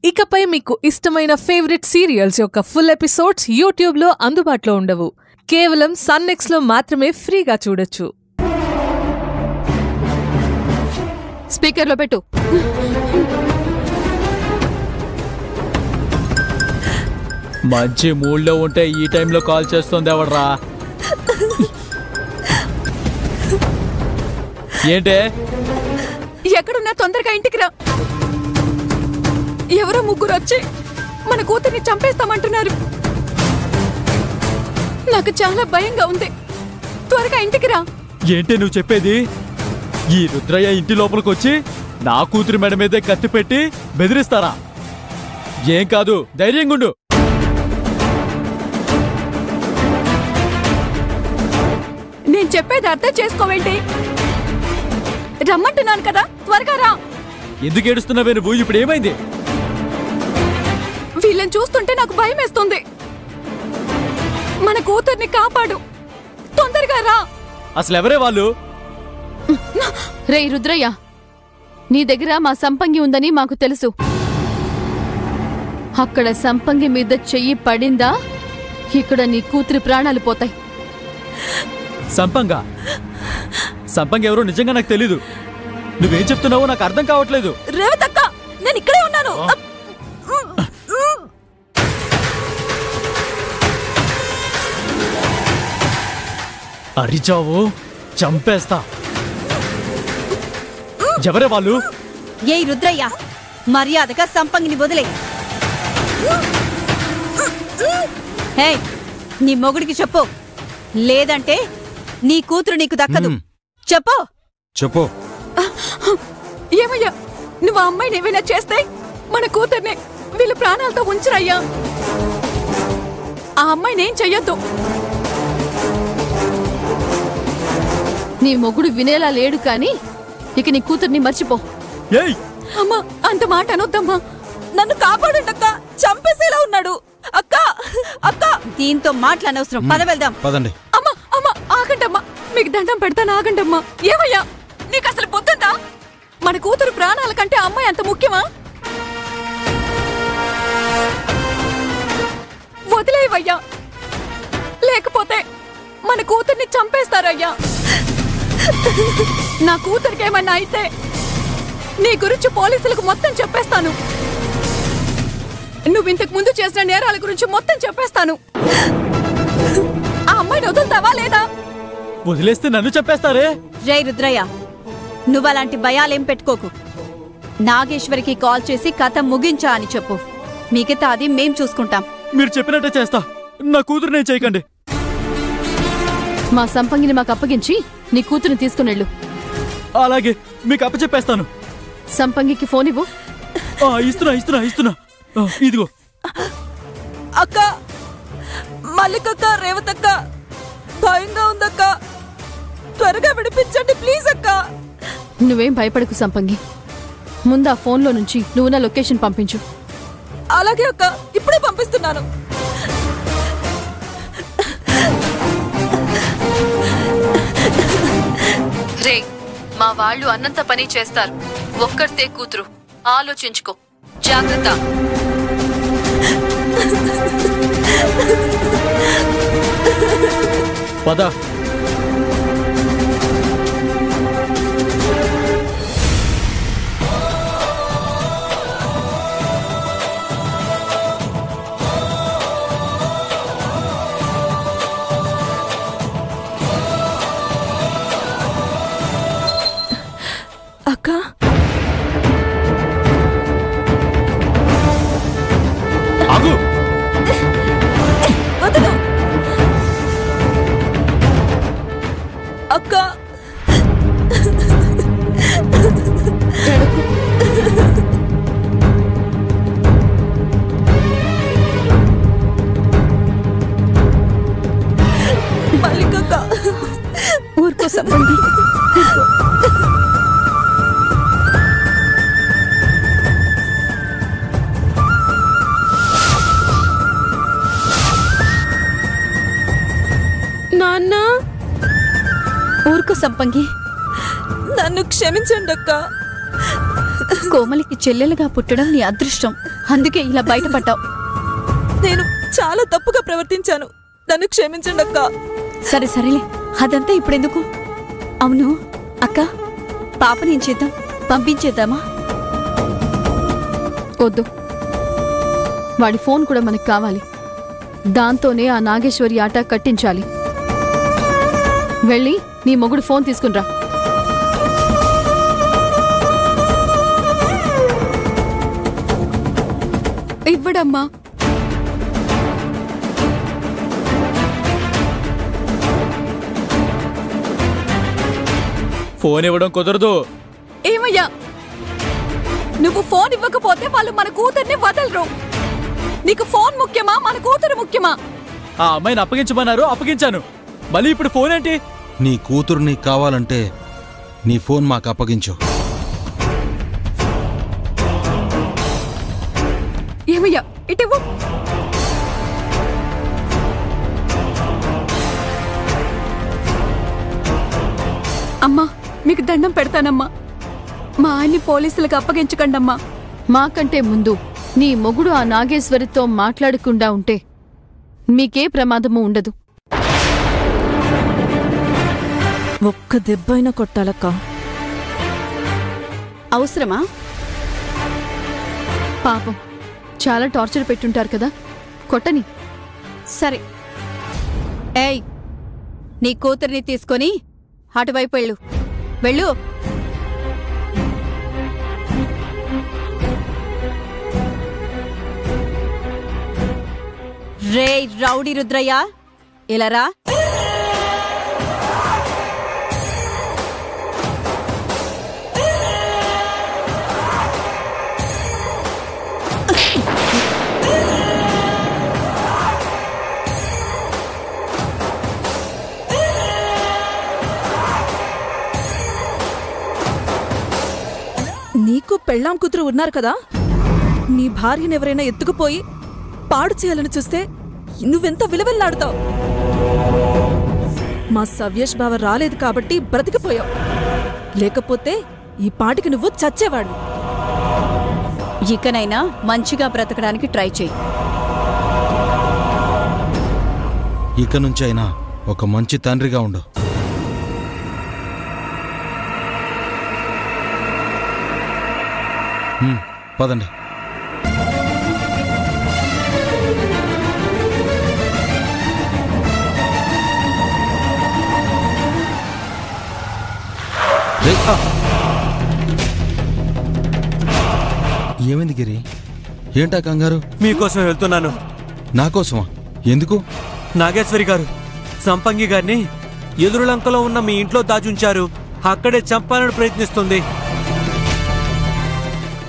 ఇకపై మీకు ఇష్టమైన ఫేవరెట్ సీరియల్స్ యొక్క ఫుల్ ఎపిసోడ్స్ యూట్యూబ్లో అందుబాటులో ఉండవు. కేవలం సన్నెక్స్లో మాత్రమే ఫ్రీగా చూడొచ్చు. స్పీకర్లో పెట్టు. మంచి మూడ్లో ఉంటే ఈ టైంలో కాల్ చేస్తుంది ఎవడ్రా? ఏంటే? ఎక్కడున్నా తొందరగా ఇంటికి రా. ఎవరో ముగ్గురు వచ్చి మన కూతుర్ని చంపేస్తామంటున్నారు. నాకు చాలా భయంగా ఉంది. త్వరగా ఇంటికి రా. ఏంటే నువ్వు చెప్పేది? ఈ రుద్రయ్య ఇంటి లోపలికి వచ్చి నా కూతురి మెడ మీదే కత్తి పెట్టి బెదిరిస్తారా? ఏం కాదు, ధైర్యంగా ఉండు. నేను చెప్పేది అర్థం చేసుకోవేంటి? రమ్మంటున్నాను కదా, త్వరగా రా. ఎందుకు ఏడుస్తున్నావే నువ్వు? ఇప్పుడు ఏమైంది? వీళ్ళని చూస్తుంటే నాకు భయం వేస్తుంది. మన కూతుర్ని కాపాడు, తొందరగా రా. అసలు ఎవరే వాళ్ళు? రే రుద్రయ్య, నీ దగ్గర మా సంపంగి ఉందని మాకు తెలుసు. అక్కడ సంపంగి మీద చెయ్యి పడిందా ఇక్కడ నీ కూతురి ప్రాణాలు పోతాయి. సంపంగా? సంపంగి ఎవరో నిజంగా నాకు తెలీదు. నువ్వేం చెప్తున్నావో నాకు అర్థం కావట్లేదు. రేవతక్క, నేను ఇక్కడే ఉన్నాను. అరిచావు, చంపేస్తా. ఎవరే వాళ్ళు? ఏ రుద్రయ్య, మర్యాదగా సంపంగిని వదిలే. హే, నీ మొగుడికి చెప్పు, లేదంటే నీ కూతురు నీకు దక్కదు. చెప్పు. చెప్పు. ఏమయ్యా, నువ్వు ఆ అమ్మాయిని ఏమైనా చేస్తే మన కూతుర్ని వీళ్ళు ప్రాణాలతో ఉంచరయ్యా. ఆ అమ్మాయిని ఏం చెయ్యొద్దు. నీ మొగుడు వినేలా లేడు కాని ఇక నీ కూతుర్ని మర్చిపో. అమ్మా, అంత మాట అనొద్దమ్మా. నన్ను కాపాడండి, చంపేసేలా ఉన్నాడు. అక్క అక్క, దీంతో మాట్లాడనవసరం. పద వెళ్దాం. పదండి. అమ్మా అమ్మా, ఆగండమ్మా. మీకు దండం పెడతాను, ఆగండమ్మా. ఏమయ్యా, నీకు అసలు పొద్దుందా? మన కూతురు ప్రాణాల కంటే అమ్మాయి అంత ముఖ్యమా? వదిలేవయ్యా, లేకపోతే మన కూతుర్ని చంపేస్తారయ్యా. నా కూతురికి ఏమన్నా అయితే నీ గురించి పోలీసులకు మొత్తం చెప్పేస్తాను. నువ్వు ఇంతకు ముందు చేసిన నేరాల గురించి మొత్తం చెప్పేస్తాను. ఆ అమ్మాయిని వదులుతావా లేదా? వదిలేస్తే నన్ను చెప్పేస్తారే. జై రుద్రయ్య, నువ్వలాంటి భయాలేం పెట్టుకోకు. నాగేశ్వరికి కాల్ చేసి కథ ముగించా అని చెప్పు. మిగతా అది మేం చూసుకుంటాం. మీరు చెప్పినట్టే చేస్తా. నా కూతురు నేను చేయకండి. మా సంపంగిని మాకు అప్పగించి నీ కూతురుని తీసుకునెళ్ళు. అలాగే, మీకు అప్పచెప్పేస్తాను. సంపంగికి ఫోన్ ఇవ్వు. ఇస్తున్నా. ఇదిగో. అక్క, మల్లికక్క, రేవతక్క, భయంగా ఉందక్క. త్వరగా విడిపించండి ప్లీజ్ అక్క. నువ్వేం భయపడకు సంపంగి. ముందు ఆ ఫోన్లో నుంచి నువ్వు నా లొకేషన్ పంపించు. అలాగే అక్క, ఇప్పుడే పంపిస్తున్నాను. రే, మా వాళ్ళు అన్నంత పని చేస్తారు. ఒక్కరితే కూతురు, ఆలోచించుకో. జాగ్రత్త. పద. అక్క, ఆగు. వదలు అక్క. మల్లికక్క, ఊరుకో సంపంగి. నాన్న, ఊరుకో సంపంగి. నన్ను క్షమించండి అక్క. కోమలికి చెల్లెలుగా పుట్టడం నీ అదృష్టం. అందుకే ఇలా బయటపడ్డావు. నేను చాలా తప్పుగా ప్రవర్తించాను, నన్ను క్షమించండి అక్క. సరే సరేలే, అదంతా ఇప్పుడెందుకు? అవును అక్క, పాపని ఏం చేద్దాం? పంపించేద్దామా? వద్దు, వాడి ఫోన్ కూడా మనకు కావాలి. దాంతోనే ఆ నాగేశ్వరి ఆట కట్టించాలి. వెళ్ళి నీ మొగుడు ఫోన్ తీసుకునిరా. ఇవ్వడమ్మా. ఫోన్ ఇవ్వడం కుదరదు. ఏమయ్యా, నువ్వు ఫోన్ ఇవ్వకపోతే వాళ్ళు మన కూతుర్ని వదలరు. నీకు ఫోన్ ముఖ్యమా, మన కూతురు ముఖ్యమా? ఆ అమ్మాయిని అప్పగించమన్నారు, అప్పగించాను. మళ్ళీ ఇప్పుడు ఫోన్ ఏంటి? నీ కూతురు నీకు కావాలంటే నీ ఫోన్ మాకు అప్పగించు. ఏమయ్యా, ఇటివ్వు. అమ్మా, మీకు దండం పెడతానమ్మా. మా ఆయన్ని పోలీసులకు అప్పగించకండమ్మా. మాకంటే ముందు నీ మొగుడు ఆ నాగేశ్వరితో మాట్లాడకుండా ఉంటే మీకే ప్రమాదము ఉండదు. ఒక్క దెబ్బైనా కొట్టాలక్క. అవసరమా? పాపం చాలా టార్చర్ పెట్టుంటారు కదా, కొట్టని. సరే, ఏయ్, నీ కూతుర్ని తీసుకొని అటువైపు వెళ్ళు. వెళ్ళు. రే రౌడీ రుద్రయ్య, ఇలా రా. నీకు పెళ్ళాం కూతురు ఉన్నారు కదా, నీ భార్యను ఎవరైనా ఎత్తుకుపోయి పాడు చేయాలని చూస్తే నువ్వెంత విలువెల్లాడుతావు. మా సవ్యేష్ బావ రాలేదు కాబట్టి బ్రతికిపోయావు, లేకపోతే ఈ పాటికి నువ్వు చచ్చేవాడు. ఇకనైనా మంచిగా బ్రతకడానికి ట్రై చేయి. ఇక నుంచైనా ఒక మంచి తండ్రిగా ఉండు. పదండి. ఏమైంది గిరి? ఏంటా కంగారు? మీకోసం వెళ్తున్నాను. నాకోసమా? ఎందుకు? నాగేశ్వరి గారు సంపంగి గారిని ఎదురులంకలో ఉన్న మీ ఇంట్లో దాచుంచారు. అక్కడే చంపాలని ప్రయత్నిస్తుంది.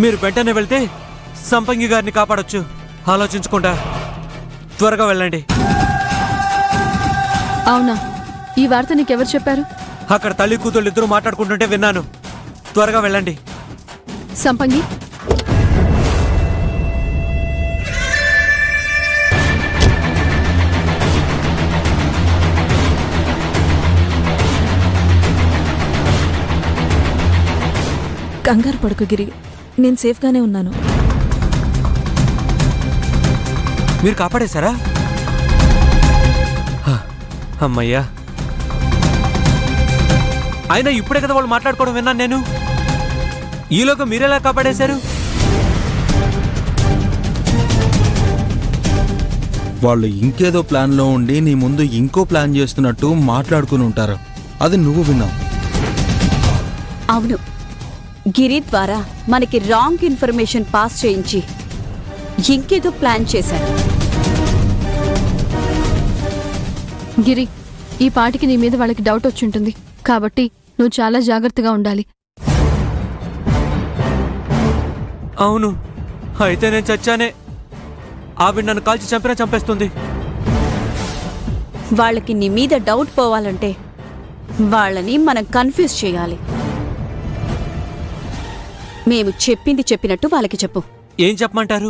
మీరు వెంటనే వెళ్తే సంపంగి గారిని కాపాడొచ్చు. ఆలోచించకుండా త్వరగా వెళ్ళండి. అవునా? ఈ వార్త నీకెవరు చెప్పారు? అక్కడ తల్లి కూతుళ్ళు ఇద్దరు మాట్లాడుకుంటుంటే విన్నాను. త్వరగా వెళ్ళండి. సంపంగి, కంగారు పడుకు గిరి, నేను సేఫ్గానే ఉన్నాను. మీరు కాపాడేశారా? అమ్మయ్యా. అయినా ఇప్పుడే కదా వాళ్ళు మాట్లాడుకోవడం విన్నాను నేను. ఈలోగా మీరెలా కాపాడేశారు? వాళ్ళు ఇంకేదో ప్లాన్లో ఉండి నీ ముందు ఇంకో ప్లాన్ చేస్తున్నట్టు మాట్లాడుకుని ఉంటారు. అది నువ్వు విన్నావు. అవును, గిరి ద్వారా మనకి రాంగ్ ఇన్ఫర్మేషన్ పాస్ చేయించి ఇంకేదో ప్లాన్ చేశారు. గిరి, ఈ పాటికి నీ మీద వాళ్ళకి డౌట్ వచ్చుంటుంది. కాబట్టి నువ్వు చాలా జాగ్రత్తగా ఉండాలి. అవును, అయితే నేను చచ్చానే. ఆవిడ నన్ను కాల్చి చంపినా చంపేస్తుంది. వాళ్ళకి నీ మీద డౌట్ పోవాలంటే వాళ్ళని మనం కన్ఫ్యూజ్ చేయాలి. మేము చెప్పింది చెప్పినట్టు వాళ్ళకి చెప్పు. ఏం చెప్పమంటారు?